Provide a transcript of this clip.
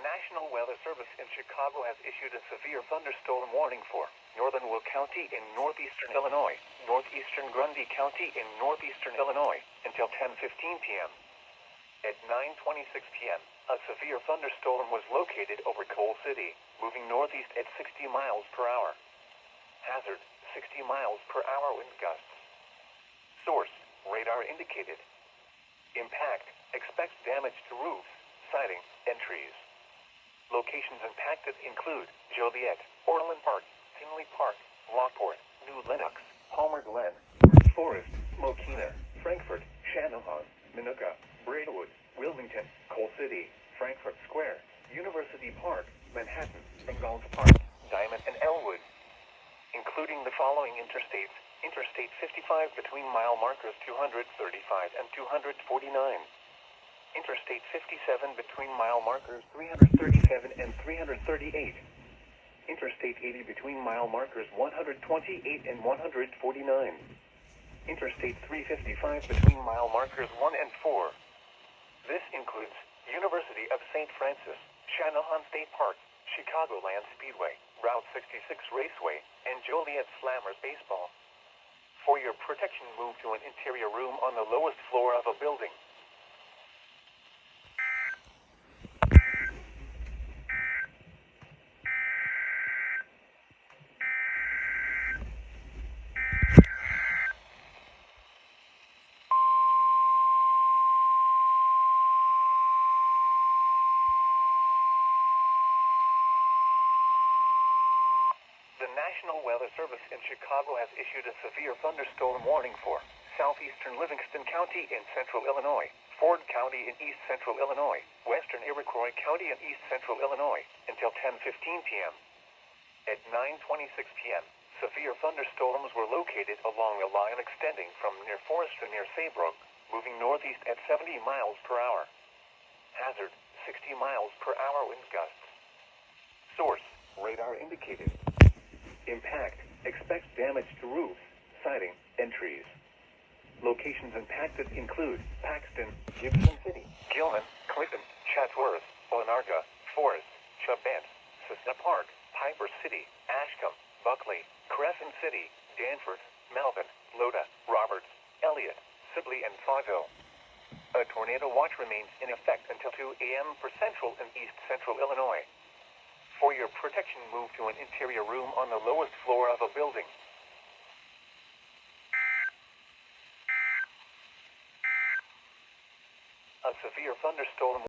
National Weather Service in Chicago has issued a severe thunderstorm warning for northern Will County in northeastern Illinois, northeastern Grundy County in northeastern Illinois, until 10:15 p.m. At 9:26 p.m., a severe thunderstorm was located over Coal City, moving northeast at 60 miles per hour. Hazard, 60 miles per hour wind gusts. Source, radar indicated. Impact, expects damage to roofs, siding, and trees. Locations impacted include Joliet, Orland Park, Tinley Park, Lockport, New Lenox, Palmer Glen, Forest, Mokina, Frankfort, Channahon, Minooka, Braidwood, Wilmington, Coal City, Frankfort Square, University Park, Manhattan, Ingalls Park, Diamond and Elwood. Including the following interstates: Interstate 55 between mile markers 235 and 249. Interstate 57 between mile markers 337 and 338. Interstate 80 between mile markers 128 and 149. Interstate 355 between mile markers 1 and 4. This includes University of St. Francis, Channahon State Park, Chicagoland Speedway, Route 66 Raceway, and Joliet Slammers Baseball. For your protection, move to an interior room on the lowest floor of a building. The National Weather Service in Chicago has issued a severe thunderstorm warning for southeastern Livingston County in central Illinois, Ford County in east central Illinois, western Iroquois County in east central Illinois, until 10:15 p.m. At 9:26 p.m., severe thunderstorms were located along a line extending from near Forest to near Saybrook, moving northeast at 70 miles per hour. Hazard, 60 miles per hour wind gusts. Source, radar indicated. Impact, expects damage to roofs, siding, and trees. Locations impacted include Paxton, Gibson City, Gilman, Clinton, Chatsworth, Onarga, Forest, Chabent, Cessna Park, Piper City, Ashcombe, Buckley, Crescent City, Danforth, Melvin, Loda, Roberts, Elliott, Sibley, and Fargo. A tornado watch remains in effect until 2 a.m. for central and east central Illinois. For your protection, move to an interior room on the lowest floor of a building. A severe thunderstorm